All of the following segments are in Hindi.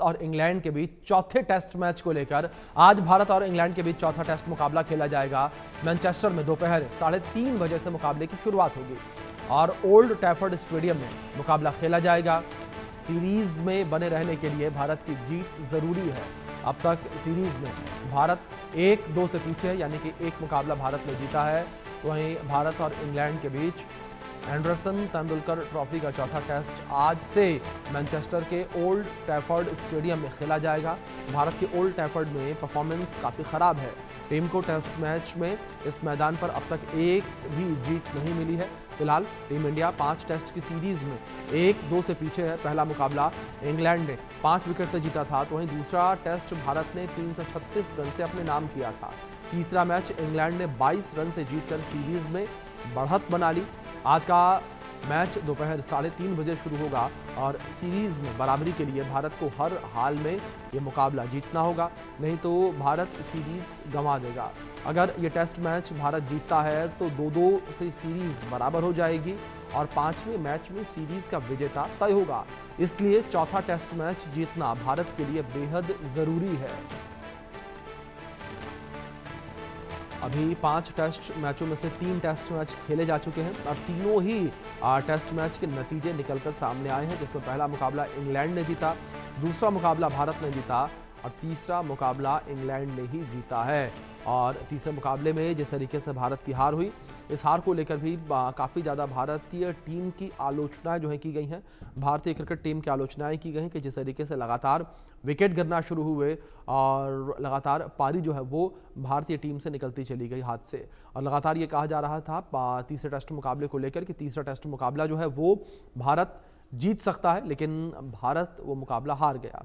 और इंग्लैंड के बीच चौथे टेस्ट मैच को लेकर आज भारत और इंग्लैंड के बीच चौथा टेस्ट मुकाबला खेला जाएगा। मैनचेस्टर में दोपहर 3:30 बजे से मुकाबले की शुरुआत होगी और ओल्ड ट्रैफर्ड स्टेडियम में मुकाबला खेला जाएगा। सीरीज में बने रहने के लिए भारत की जीत जरूरी है। अब तक सीरीज में भारत 1-2 से पीछे है, यानी कि एक मुकाबला भारत ने जीता है। वहीं भारत और इंग्लैंड के बीच एंडरसन तेंदुलकर ट्रॉफी का चौथा टेस्ट आज से मैनचेस्टर के ओल्ड ट्रैफर्ड स्टेडियम में खेला जाएगा। भारत के ओल्ड ट्रैफर्ड में परफॉर्मेंस काफ़ी ख़राब है। टीम को टेस्ट मैच में इस मैदान पर अब तक एक भी जीत नहीं मिली है। फिलहाल टीम इंडिया 5 टेस्ट की सीरीज में 1-2 से पीछे है। पहला मुकाबला इंग्लैंड ने 5 विकेट से जीता था, तो वहीं दूसरा टेस्ट भारत ने 336 रन से अपने नाम किया था। तीसरा मैच इंग्लैंड ने 22 रन से जीतकर सीरीज में बढ़त बना ली। आज का मैच दोपहर 3:30 बजे शुरू होगा और सीरीज में बराबरी के लिए भारत को हर हाल में ये मुकाबला जीतना होगा, नहीं तो भारत सीरीज गंवा देगा। अगर ये टेस्ट मैच भारत जीतता है तो 2-2 से सीरीज बराबर हो जाएगी और 5वें मैच में सीरीज का विजेता तय होगा। इसलिए चौथा टेस्ट मैच जीतना भारत के लिए बेहद जरूरी है। अभी 5 टेस्ट मैचों में से 3 टेस्ट मैच खेले जा चुके हैं और तीनों ही टेस्ट मैच के नतीजे निकलकर सामने आए हैं, जिसमें पहला मुकाबला इंग्लैंड ने जीता, दूसरा मुकाबला भारत ने जीता और तीसरा मुकाबला इंग्लैंड ने ही जीता है। और तीसरे मुकाबले में जिस तरीके से भारत की हार हुई, इस हार को लेकर भी काफ़ी ज़्यादा भारतीय टीम की आलोचनाएं जो है की गई हैं। भारतीय क्रिकेट टीम की आलोचनाएं की गई कि जिस तरीके से लगातार विकेट गिरना शुरू हुए और लगातार पारी जो है वो भारतीय टीम से निकलती चली गई हाथ से, और लगातार ये कहा जा रहा था तीसरे टेस्ट मुकाबले को लेकर कि तीसरा टेस्ट मुकाबला जो है वो भारत जीत सकता है, लेकिन भारत वो मुकाबला हार गया।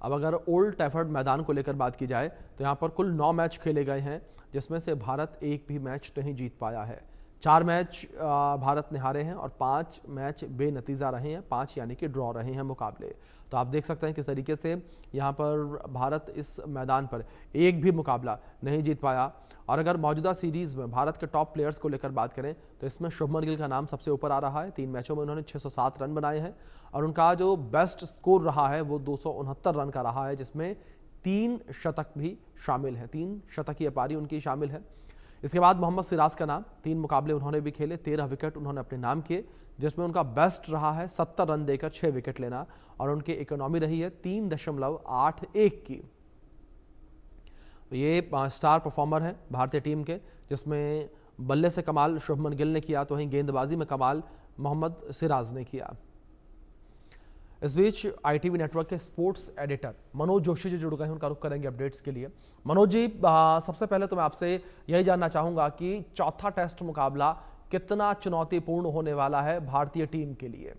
अब अगर ओल्ड ट्रैफर्ड मैदान को लेकर बात की जाए तो यहाँ पर कुल 9 मैच खेले गए हैं, जिसमें से भारत एक भी मैच नहीं जीत पाया है। 4 मैच भारत ने हारे हैं और 5 मैच बेनतीजा रहे हैं, 5 यानी कि ड्रॉ रहे हैं मुकाबले। तो आप देख सकते हैं किस तरीके से यहाँ पर भारत इस मैदान पर एक भी मुकाबला नहीं जीत पाया। और अगर मौजूदा सीरीज में भारत के टॉप प्लेयर्स को लेकर बात करें तो इसमें शुभमन गिल का नाम सबसे ऊपर आ रहा है। 3 मैचों में उन्होंने 607 रन बनाए हैं और उनका जो बेस्ट स्कोर रहा है वो 269 रन का रहा है, जिसमें 3 शतक भी शामिल है। 3 शतकीय पारी उनकी शामिल है। इसके बाद मोहम्मद सिराज का नाम, 3 मुकाबले उन्होंने भी खेले, 13 विकेट उन्होंने अपने नाम किए, जिसमें उनका बेस्ट रहा है 70 रन देकर 6 विकेट लेना और उनकी इकोनॉमी रही है 3.81 की। तो ये स्टार परफॉर्मर है भारतीय टीम के, जिसमें बल्ले से कमाल शुभमन गिल ने किया तो वहीं गेंदबाजी में कमाल मोहम्मद सिराज ने किया। इस बीच ITV नेटवर्क के स्पोर्ट्स एडिटर मनोज जोशी जी जुड़ गए हैं, उनका रुख करेंगे अपडेट्स के लिए। मनोज जी, सबसे पहले तो मैं आपसे यही जानना चाहूंगा कि चौथा टेस्ट मुकाबला कितना चुनौतीपूर्ण होने वाला है भारतीय टीम के लिए।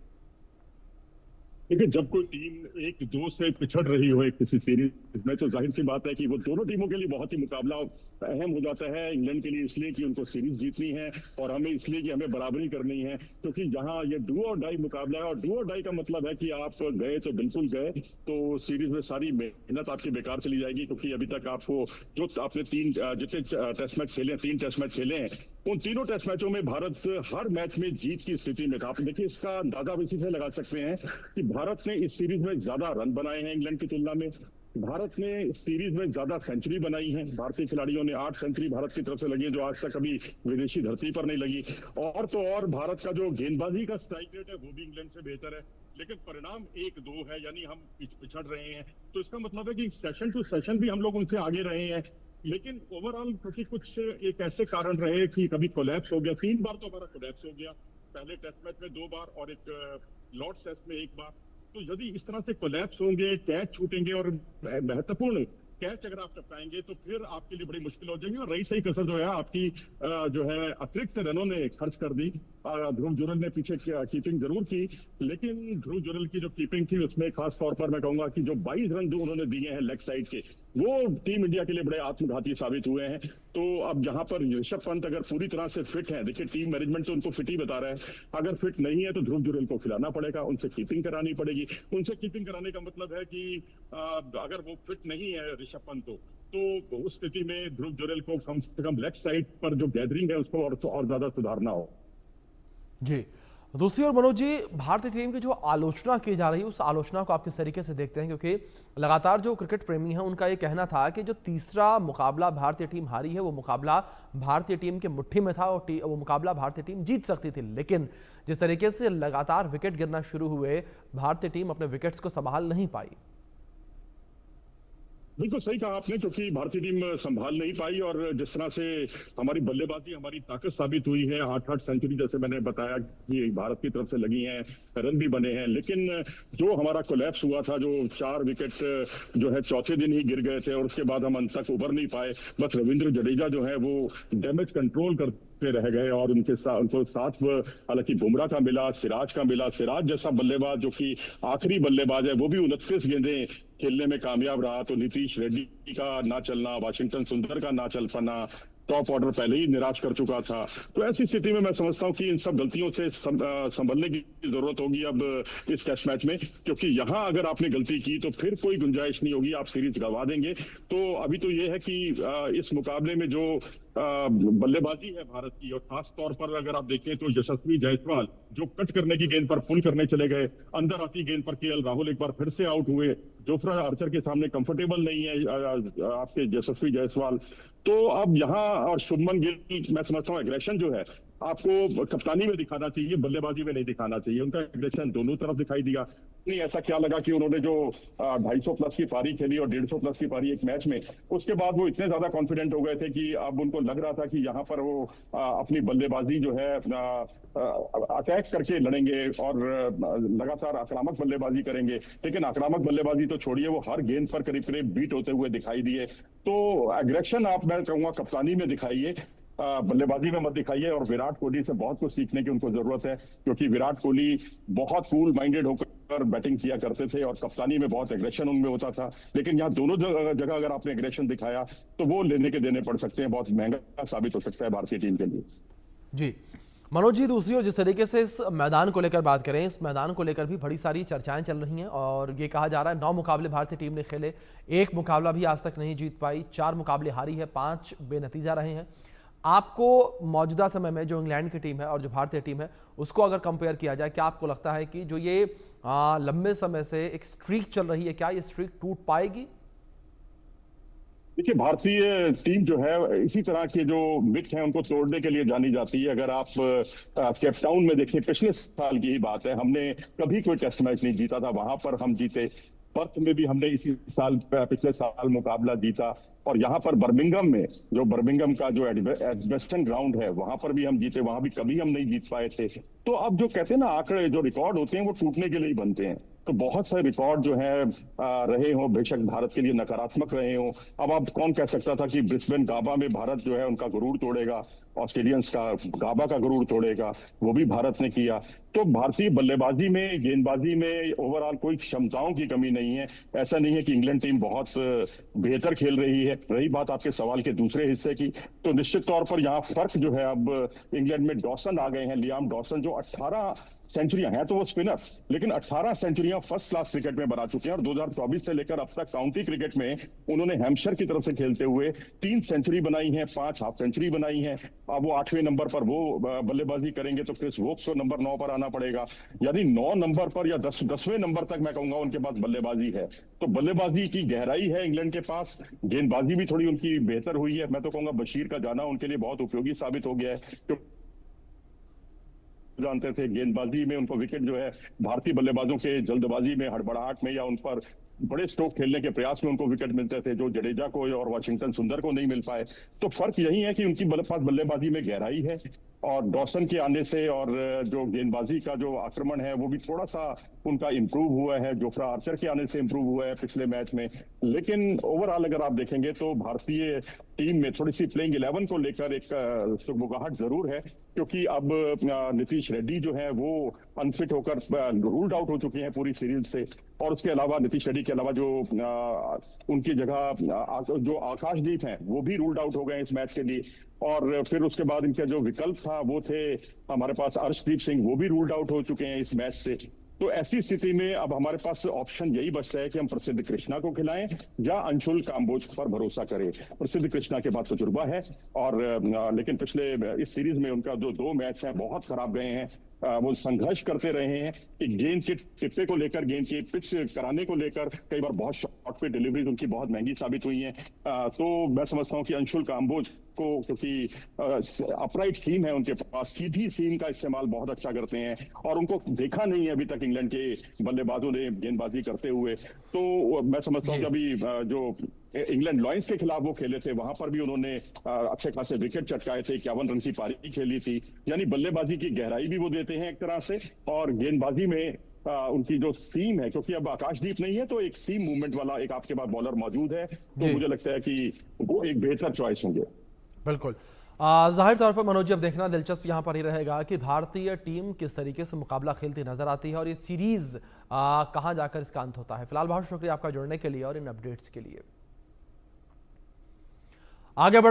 देखिए, जब कोई टीम 1-2 से पिछड़ रही हो एक किसी सीरीज में, तो जाहिर सी बात है कि वो दोनों टीमों के लिए बहुत ही मुकाबला अहम हो जाता है। इंग्लैंड के लिए इसलिए कि उनको सीरीज जीतनी है और हमें इसलिए कि हमें बराबरी करनी है, क्योंकि यहाँ ये डू और डाई मुकाबला है। और डू और डाई का मतलब है कि आप गए तो बिल्कुल गए, तो सीरीज में सारी मेहनत आपकी बेकार चली जाएगी, क्योंकि अभी तक आपको जो आपने जितने टेस्ट मैच खेले, 3 टेस्ट मैच खेले हैं, उन तीनों टेस्ट मैचों में भारत हर मैच में जीत की स्थिति में था। आप देखिए, इसका अंदाजा आप इसी से लगा सकते हैं कि भारत ने इस सीरीज में ज्यादा रन बनाए हैं इंग्लैंड की तुलना में। भारत ने इस सीरीज में ज्यादा सेंचुरी बनाई है। भारतीय खिलाड़ियों ने 8 सेंचुरी भारत की तरफ से लगी है, जो आज तक कभी विदेशी धरती पर नहीं लगी। और तो और भारत का जो गेंदबाजी का स्ट्राइक रेट है वो भी इंग्लैंड से बेहतर है, लेकिन परिणाम 1-2 है, यानी हम पिछड़ रहे हैं। तो इसका मतलब है कि सेशन टू सेशन भी हम लोग उनसे आगे रहे हैं, लेकिन ओवरऑल क्योंकि कुछ एक ऐसे कारण रहे कि कभी कोलैप्स हो गया। 3 बार तो हमारा कोलैप्स हो गया, पहले टेस्ट मैच में 2 बार और एक लॉर्ड्स टेस्ट में 1 बार। तो यदि इस तरह से कोलैप्स होंगे, कैच छूटेंगे और महत्वपूर्ण कैच अगर आप टपकाएंगे तो फिर आपके लिए बड़ी मुश्किल हो जाएगी। और रही सही कसर जो है आपकी जो है अतिरिक्त रनों ने खर्च कर दी। ध्रुव जुरल ने पीछे कीपिंग जरूर की, लेकिन ध्रुव जुरल की जो कीपिंग थी उसमें खास तौर पर मैं कहूंगा कि जो 22 रन जो उन्होंने दिए हैं लेग साइड के, वो टीम इंडिया के लिए बड़े आत्मघाती साबित हुए हैं। तो अब यहाँ पर ऋषभ पंत अगर पूरी तरह से फिट है, देखिए टीम मैनेजमेंट तो उनको फिट ही बता रहा है, अगर फिट नहीं है तो ध्रुव जुरल को खिलाना पड़ेगा, उनसे कीपिंग करानी पड़ेगी। उनसे कीपिंग कराने का मतलब है कि अगर वो फिट नहीं है ऋषभ पंत तो उस स्थिति में ध्रुव जुरल को कम से कम लेग साइड पर जो गैदरिंग है उसको और ज्यादा सुधारना हो। जी, दूसरी ओर मनोज जी, भारतीय टीम की जो आलोचना की जा रही है उस आलोचना को आप किस तरीके से देखते हैं? क्योंकि लगातार जो क्रिकेट प्रेमी हैं उनका ये कहना था कि जो तीसरा मुकाबला भारतीय टीम हारी है वो मुकाबला भारतीय टीम के मुट्ठी में था और वो मुकाबला भारतीय टीम जीत सकती थी, लेकिन जिस तरीके से लगातार विकेट गिरना शुरू हुए भारतीय टीम अपने विकेट्स को संभाल नहीं पाई। बिल्कुल सही कहा आपने, क्योंकि भारतीय टीम संभाल नहीं पाई और जिस तरह से हमारी बल्लेबाजी हमारी ताकत साबित हुई है, 8-8 सेंचुरी जैसे मैंने बताया कि भारत की तरफ से लगी हैं, रन भी बने हैं, लेकिन जो हमारा कोलैप्स हुआ था, जो 4 विकेट जो है चौथे दिन ही गिर गए थे और उसके बाद हम अंत तक उभर नहीं पाए। बस रविंद्र जडेजा जो है वो डैमेज कंट्रोल करते रह गए और उनको साथ हालांकि बुमराह का मिला, सिराज का मिला। सिराज जैसा बल्लेबाज जो कि आखिरी बल्लेबाज है, वो भी 29 गेंदें खेलने में कामयाब रहा। तो नीतीश रेड्डी का ना चलना, वाशिंगटन सुंदर का ना चल पाना, टॉप ऑर्डर पहले ही निराश कर चुका था। तो ऐसी स्थिति में मैं समझता हूं कि इन सब गलतियों से संभलने की जरूरत होगी अब इस टेस्ट मैच में, क्योंकि यहां अगर आपने गलती की तो फिर कोई गुंजाइश नहीं होगी, आप सीरीज गंवा देंगे। तो अभी तो ये है कि इस मुकाबले में जो बल्लेबाजी है भारत की, और खास तौर पर अगर आप देखें तो यशस्वी जायसवाल जो कट करने की गेंद पर पुल करने चले गए, अंदर आती गेंद पर केएल राहुल एक बार फिर से आउट हुए। जोफ्रा आर्चर के सामने कंफर्टेबल नहीं है आपके यशस्वी जायसवाल। तो अब यहाँ और शुभमन गिल, मैं समझता हूँ एग्रेशन जो है आपको कप्तानी में दिखाना चाहिए, बल्लेबाजी में नहीं दिखाना चाहिए। उनका एग्रेशन दोनों तरफ दिखाई दिया। नहीं ऐसा क्या लगा कि उन्होंने जो 250 प्लस की पारी खेली और 150 प्लस की पारी एक मैच में, उसके बाद वो इतने ज्यादा कॉन्फिडेंट हो गए थे कि अब उनको लग रहा था कि यहाँ पर वो अपनी बल्लेबाजी जो है अटैक करके लड़ेंगे और लगातार आक्रामक बल्लेबाजी करेंगे। लेकिन आक्रामक बल्लेबाजी तो छोड़िए, वो हर गेंद पर करीब करीब बीट होते हुए दिखाई दिए। तो एग्रेशन आप, मैं कहूंगा, कप्तानी में दिखाइए, बल्लेबाजी में मत दिखाइए। और विराट कोहली से बहुत कुछ सीखने की उनको जरूरत है, क्योंकि विराट कोहली बहुत कूल माइंडेड होकर बैटिंग किया करते थे और कप्तानी में बहुत एग्रेशन उनमें होता था। लेकिन यहाँ दोनों जगह अगर आपने एग्रेशन दिखाया तो वो लेने के देने पड़ सकते हैं, बहुत महंगा साबित हो सकता है भारतीय टीम के लिए। जी मनोज जी, दूसरी ओर जिस तरीके से इस मैदान को लेकर बात करें, इस मैदान को लेकर भी बड़ी सारी चर्चाएं चल रही हैं और ये कहा जा रहा है 9 मुकाबले भारतीय टीम ने खेले, एक मुकाबला भी आज तक नहीं जीत पाई, 4 मुकाबले हारी है, 5 बेनतीजा रहे हैं। आपको मौजूदा समय में जो इंग्लैंड की टीम है और जो भारतीय टीम है उसको अगर कंपेयर किया जाए, क्या आपको लगता है कि जो ये लंबे समय से एक स्ट्रीक चल रही है, क्या ये स्ट्रीक टूट पाएगी? देखिए, भारतीय टीम जो है इसी तरह के जो मिथ हैं उनको तोड़ने के लिए जानी जाती है। अगर आप केप टाउन में देखें, पिछले साल की ही बात है, हमने कभी कोई टेस्ट मैच नहीं जीता था, वहां पर हम जीते। पर्थ में भी हमने इसी साल, पिछले साल मुकाबला जीता। और यहाँ पर बर्मिंघम में, जो बर्मिंघम का जो एडजस्टन ग्राउंड है, वहां पर भी हम जीते, वहां भी कभी हम नहीं जीत पाए थे। तो अब जो कहते हैं ना, आंकड़े जो रिकॉर्ड होते हैं वो टूटने के लिए ही बनते हैं। तो बहुत सारे रिकॉर्ड जो है रहे हों, बेशक भारत के लिए नकारात्मक रहे हों। अब आप कौन कह सकता था कि ब्रिस्बेन गाबा में भारत जो है उनका गुरूर तोड़ेगा, ऑस्ट्रेलियंस का गाबा का गुरूर तोड़ेगा, वो भी भारत ने किया। तो भारतीय बल्लेबाजी में, गेंदबाजी में ओवरऑल कोई क्षमताओं की कमी नहीं है। ऐसा नहीं है कि इंग्लैंड टीम बहुत बेहतर खेल रही है। रही बात आपके सवाल के दूसरे हिस्से की, तो निश्चित तौर पर यहाँ फर्क जो है, अब इंग्लैंड में डॉसन आ गए हैं, लियाम डॉसन, जो 18 सेंचुरियां हैं, तो वो स्पिनर, लेकिन 18 सेंचुरियां फर्स्ट क्लास क्रिकेट में बना चुके हैं। और 2024 से लेकर अब तक काउंटी क्रिकेट में उन्होंने हैम्पशायर की तरफ से खेलते हुए 3 सेंचुरी बनाई है, 5 हाफ सेंचुरी बनाई है। अब वो 8वें नंबर पर वो बल्लेबाजी करेंगे तो क्रिस वोक्स को नंबर 9 पर आना पड़ेगा। यदि 9 नंबर पर या 10वें नंबर तक मैं कहूंगा उनके पास बल्लेबाजी है, तो बल्लेबाजी की गहराई है इंग्लैंड के पास। गेंदबाजी भी थोड़ी उनकी बेहतर हुई है। मैं तो कहूंगा बशीर का जाना उनके लिए बहुत उपयोगी साबित हो गया है। जानते थे गेंदबाजी में उनको विकेट जो है भारतीय बल्लेबाजों के जल्दबाजी में, हड़बड़ाहट में या उन पर बड़े स्ट्रोक खेलने के प्रयास में उनको विकेट मिलते थे, जो जडेजा को और वाशिंगटन सुंदर को नहीं मिल पाए। तो फर्क यही है कि उनकी पास बल्लेबाजी में गहराई है और डॉसन के आने से और जो गेंदबाजी का जो आक्रमण है वो भी थोड़ा सा उनका इंप्रूव हुआ है। जोफ्रा आर्चर के आने से इंप्रूव हुआ है पिछले मैच में। लेकिन ओवरऑल अगर आप देखेंगे तो भारतीय टीम में थोड़ी सी प्लेइंग 11 को लेकर एक सुगबुगाहट जरूर है, क्योंकि अब नीतीश रेड्डी जो है वो अनफिट होकर रूल्ड आउट हो चुके हैं पूरी सीरीज से। और उसके अलावा नीतीश रेड्डी के अलावा जो उनकी जगह जो आकाशदीप हैं वो भी रूल्ड आउट हो गए इस मैच के लिए। और फिर उसके बाद इनका जो विकल्प था वो थे हमारे पास अर्शदीप सिंह, वो भी रूल्ड आउट हो चुके हैं इस मैच से। तो ऐसी स्थिति में अब हमारे पास ऑप्शन यही बचता है कि हम प्रसिद्ध कृष्णा को खिलाएं या अंशुल काम्बोज पर भरोसा करें। प्रसिद्ध कृष्णा के पास तजुर्बा है और लेकिन पिछले इस सीरीज में उनका जो 2 मैच हैं बहुत खराब गए हैं। वो संघर्ष करते रहे हैं कि गेंद के टिप्पे को लेकर, गेंद की पिच कराने को लेकर कई बार बहुत शॉर्ट पे डिलीवरीज उनकी बहुत महंगी साबित हुई हैं। तो मैं समझता हूं कि अंशुल काम्बोज को, क्योंकि अपराइट सीम है उनके पास, सीधी सीम का इस्तेमाल बहुत अच्छा करते हैं और उनको देखा नहीं है अभी तक इंग्लैंड के बल्लेबाजों ने गेंदबाजी करते हुए। तो मैं समझता हूं कि अभी जो इंग्लैंड लॉयंस के खिलाफ वो खेले थे वहां पर भी उन्होंने अच्छे खासे विकेट चटकाए थे, 51 रन की पारी खेली थी। यानी बल्लेबाजी की गहराई भी वो देते हैं एक तरह से, और गेंदबाजी में उनकी जो सीम है, क्योंकि अब आकाशदीप नहीं है तो एक सीम मूवमेंट वाला एक आपके पास बॉलर मौजूद है, तो मुझे लगता है कि वो एक बेहतर चॉइस होंगे। बिल्कुल। जाहिर तौर पर मनोज, अब देखना दिलचस्प यहाँ पर ही रहेगा कि भारतीय टीम किस तरीके से मुकाबला खेलती नजर आती है और ये सीरीज कहाँ जाकर इसका अंत होता है। फिलहाल बहुत शुक्रिया आपका जुड़ने के लिए और इन अपडेट्स के लिए। आगे बढ़